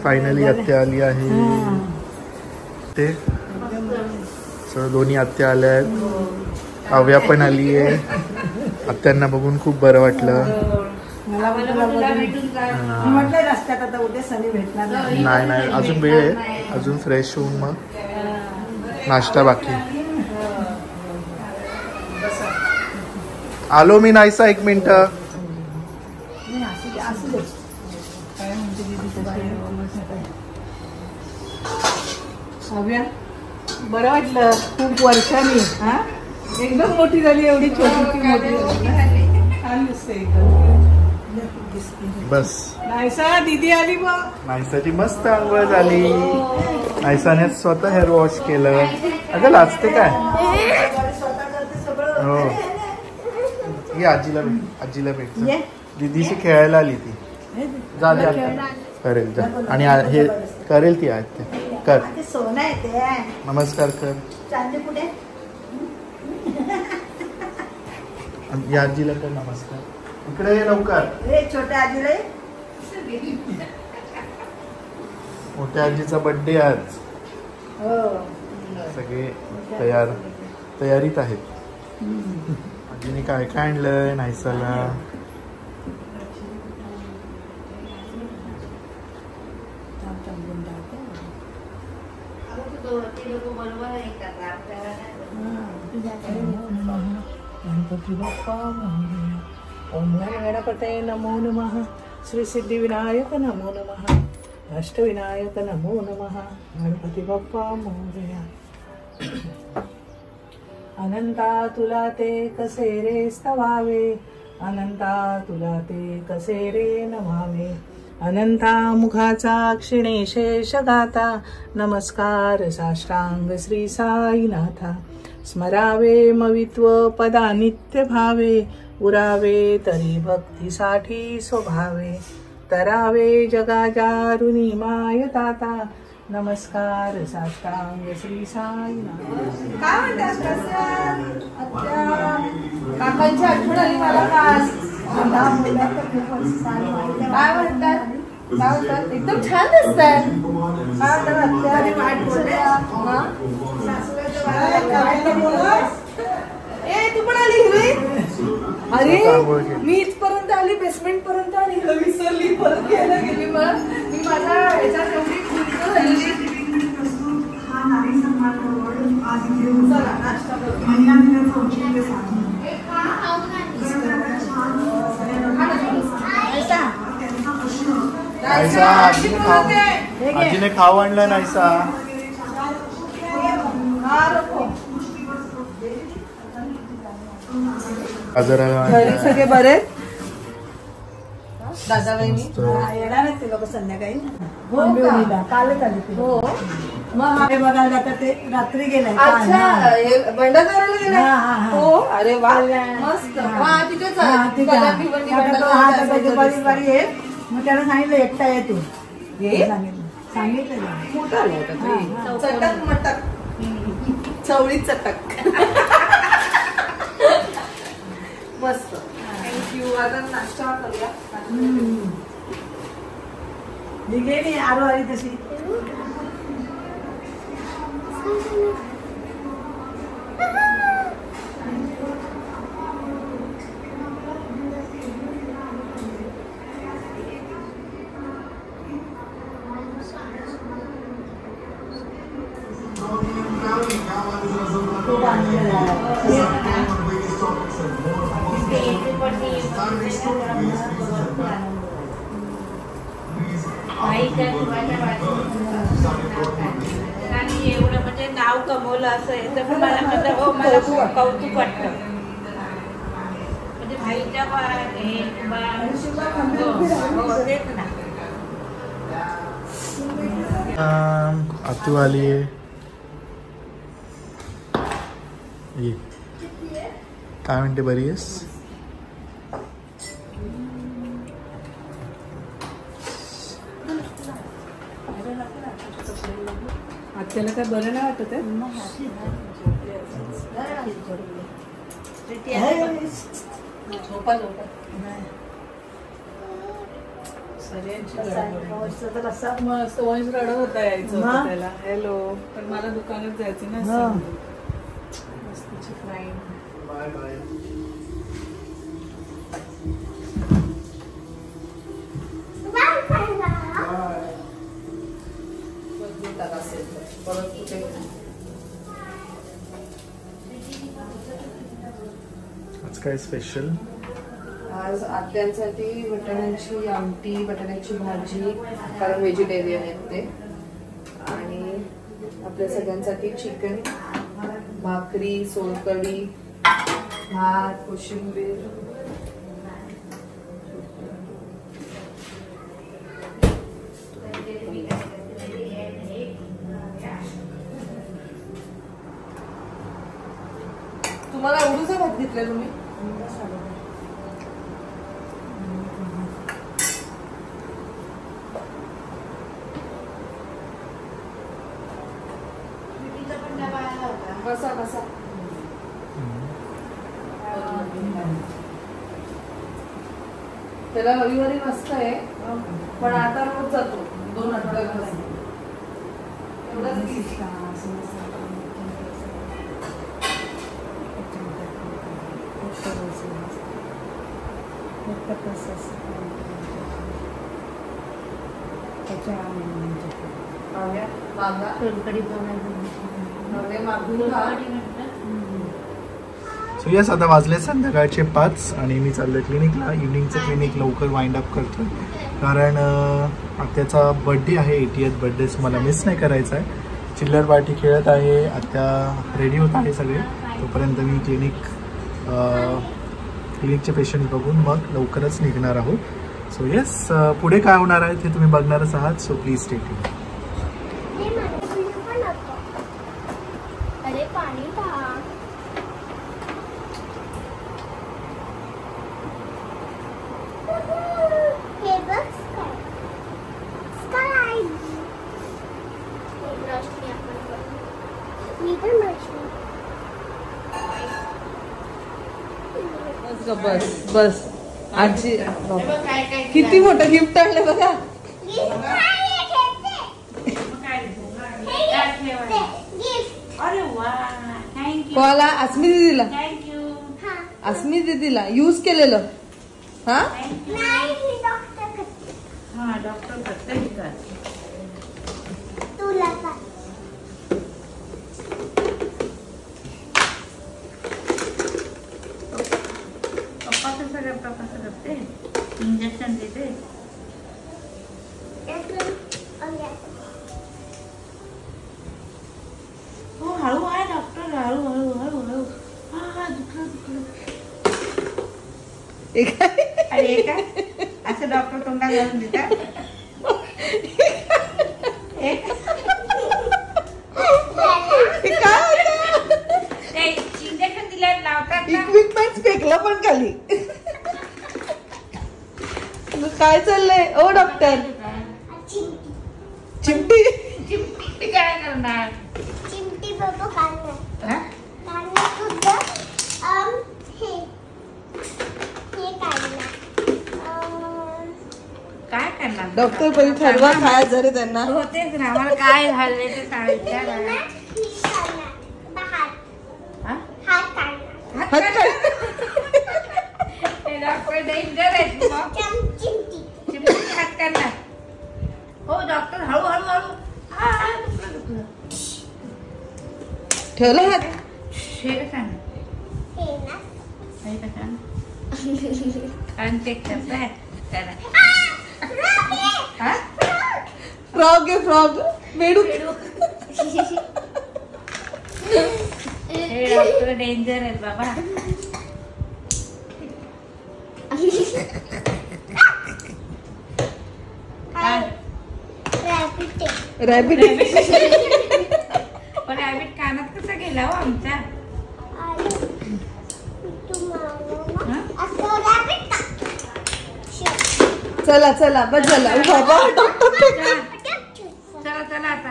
Finally आत्या आली आहे ते दोन्ही आत्या आल्या आहेत. काव्या पण आली आहे. आत्यांना बघून खूप बरं वाटलं. नाही अजून वेळ आहे. अजून फ्रेश होऊन मग नाश्ता बाकी. आलो मी नाहीसा 1 मिनिट. बरं वाटलं खूप वर्षांनी. हा एकदम मोठी झाली. एवढी छोटी मोठी छान दिसते एकदम. बस नाहीसा दीदी आली. मग नाहीसाची मस्त आंघोळ झाली. नाहीसाने स्वतः हेअर वॉश केलं. अगं लाजते काय? हो ही आजीला भेट. दीदीशी खेळायला आली ती. झाली करेल जा. आणि हे करेल ती आज कर. नमस्कार कर. या आजीला कर नमस्कार. इकडे ये लवकर. छोट्या आजीला मोठ्या आजीचा बर्थडे आज. सगळे तयारीत आहेत. आजीने काय काय आणलंय नाहीसाला. गणपती बाप्पा ओम गणपतये नमो नमः. श्री सिद्धी विनायक नमो नमः. अष्टविनायक नमो नमः. गणपती बाप्पा मोरया. अनंता तुला ते कसे रे स्तवावे. अनंता तुला ते कसे रे नमावे. अनंता मुखाचा क्षिणे शेष गाता. नमस्कार साष्टांग श्री साईनाथा. स्मरावे मवित्व पदा नित्य भावे. उरावे तरी भक्तीसाठी स्वभावे. तरावे जगाजारुनी माय ताता. नमस्कार साष्टांग श्री साईनाथ. काय म्हणतात काकांची आठवण आली मला काल. काय म्हणतात एकदम छान दिसतात. तू पण आली हिरवी. अरे मी इथपर्यंत आली बेसमेंट पर्यंत आणि विसरली. परत घ्यायला गेली. मग मी माझ्या ह्याच्यात एवढी खुश झाली. चला नाश्ता आजीने खाऊ आणलं नाहीसा. सगळे बरे दादा वहिनी येणार आहेत ते लोक संध्याकाळी. कालच आले ते. हो मग बघायला जातात ते. रात्री गेले. भंडारदऱ्याला गेले. हो अरे वा मस्त. मग त्याला सांगितलं एकटा आहे तू. सांगितलं मोठा आला होता. चटक मटक चवळी चटक. मस्त. थँक्यू. आता नाश्ता करूया. गेली आलो आली तशी. एवढं म्हणजे नाव कमवलं असं आहे तर मला कौतुक वाटतं. म्हणजे भाईच्या आतू आली आहे. काय म्हणते बरी आहेस? आत्याला काय बरं नाही वाटत आहे. मस्त वंश रडत होता यायचं त्याला हॅलो पण मला दुकानात जायचं ना मस्तीची फ्राईड बाय बाय आज काय स्पेशल आज आत्यांसाठी बटाण्याची आमटी बटाण्याची भाजी कारण व्हेजिटेरियन आहेत ते आणि आपल्या सगळ्यांसाठी चिकन भाकरी सोलकढी भात कोशिंबीर तुम्हाला एवढंच भात घेतलं तुम्ही बसा बसा त्याला रविवारी नसतंय पण आता रोज जातो 2 आठवड्यापासून सो यस आता वाजले संध्याकाळचे 5 आणि मी चाललोय क्लिनिकला. इव्हनिंगचं क्लिनिक लवकर वाइंड अप करतोय कारण आत्याचा बर्थडे आहे 80th बर्थडे मला मिस नाही करायचा आहे. चिल्लर पार्टी खेळत आहे आत्या रेडी होत आहे सगळे तोपर्यंत मी क्लिनिकचे पेशंट बघून मग लवकरच निघणार आहोत. सो यस पुढे काय होणार आहे ते तुम्ही बघणारच आहात सो प्लीज स्टे ट्यून्ड. बस बस आजी किती मोठं गिफ्ट आणलं बघा. कोणाला अस्मी दीदीला अस्मी दीदीला यूज केलेलं हा इंजेक्शन देते हो हळू आहे डॉक्टर हळू हळू हळू हळू हा दुखलं अरे काय असं डॉक्टर तोंडा घालून देतात. इंजेक्शन दिल्यावर लावतात इक्विपमेंट फेकलं पण खाली. काय चाललंय ओ डॉक्टर. चिमटी चिमटी काय करणार चिमटी बाबा काढणार काय करणार डॉक्टर परी ठरवा काय जरी त्यांना हो तेच ना आम्हाला काय झालंय ते सांगितलं डॉक्टर डेंजर आहेत चिमटी हात करणार हो डॉक्टर हळू हळू हळू ठेवलं हात हे कसं चेक करताय फ्रॉग आहे फ्रॉग बेडूक. हे डॉक्टर डेंजर आहेत बाबा. रॅबिट पण रॅबिट कानात कसा गेला हो आमच्या. चला चला बस झाला बाबा चला चला आता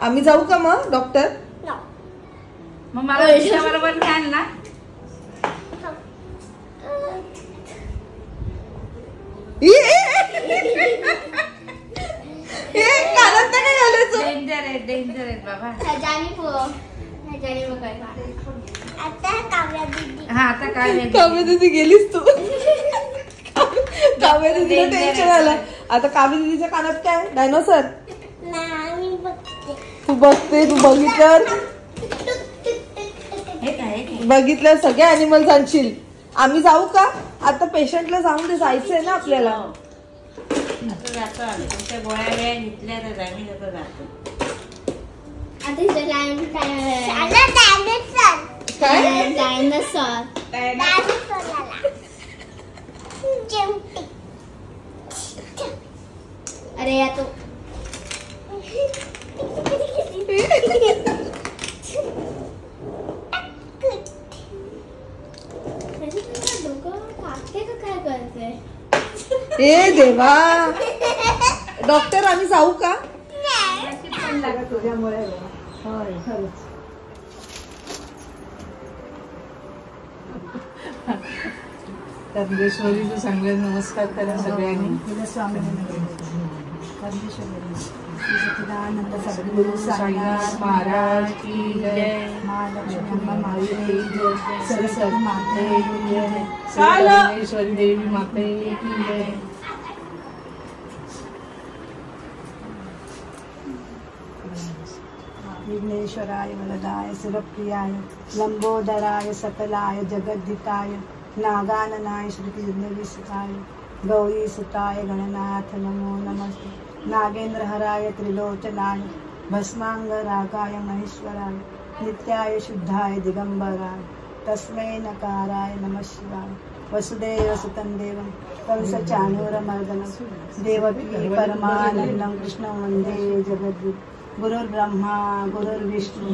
आम्ही जाऊ का मग डॉक्टर. मग मला बरोबर घ्याल ना कानात काय घालायचं? डेंजर आहे बाबा. आता काय काव्या दीदी गेलीस तू. काव्या दीदीला टेन्शन आलं. आता काव्या दीदीच्या कानात काय डायनोसर? तू बघते, तू बघितलं सगळे अॅनिमल्स आणशील. आम्ही जाऊ का आता? पेशंटला जाऊन ते जायचंय ना आपल्याला. तुमच्या गोळ्या वेळा घेतल्या तर आम्ही जातो. काय डायनासोर. अरे या तो ए देवा. डॉक्टर आम्ही जाऊ का? तुझ्यामुळे कर्मेश्वरीचं चांगले नमस्कार करा सगळ्यांनी. स्वामी सच्चिदानंद सद्गुरु साईनाथ महाराज की जय. महालक्ष्मी माते की जय. सरस्वती माते की जय. परमेश्वरी देवी माते की जय. विघ्नेश्वराय वरदाय सुरप्रियाय लंबोदराय सकलाय जगद्धिताय नागाननाय श्रुतिविसुताय गौरी सुताय गणनाथ नमो नमस्ते. नागेंद्र हराय त्रिलोचनाय भस्मांगरागाय महेश्वराय नित्याय शुद्धाय दिगंबराय तस्मै नकाराय नमः शिवाय. वसुदेव सुतं देवं कंसचाणूरमर्दनं देवकी परमानन्दं कृष्णं वन्दे जगद्गुरुं. गुरुर्ब्रह्मा गुरुर्विष्णु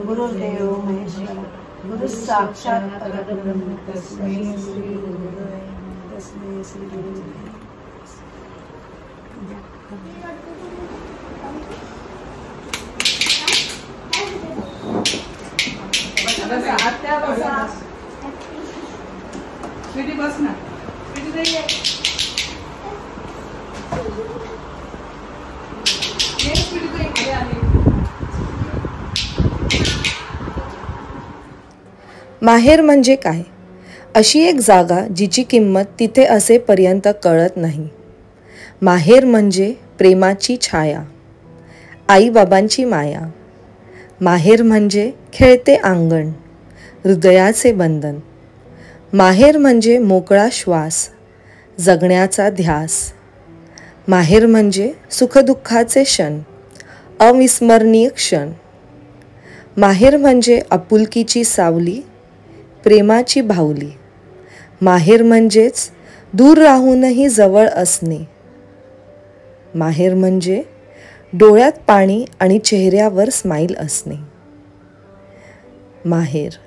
गुरुर्देव महेश्वर गुरु साक्षात परब्रह्म तस्मै श्री गुरुदेव तस्मै श्री गुरुदेव. बस ना. माहेर म्हणजे काय? अशी एक जागा जिची किंमत तिथे असेपर्यंत कळत नाही. माहेर म्हणजे प्रेमाची छाया, आईबाबांची माया. माहेर म्हणजे खेळते अंगण, हृदयाचे बंधन. माहेर म्हणजे मोकळा श्वास, जगण्याचा ध्यास. माहेर म्हणजे सुखदुःखाचे क्षण, अविस्मरणीय क्षण. माहेर म्हणजे आपुलकीची सावली, प्रेमाची भावली. माहेर म्हणजेच दूर राहूनही जवळ असणे. माहेर म्हणजे डोळ्यात पाणी आणि चेहऱ्यावर स्माईल असणे. माहेर.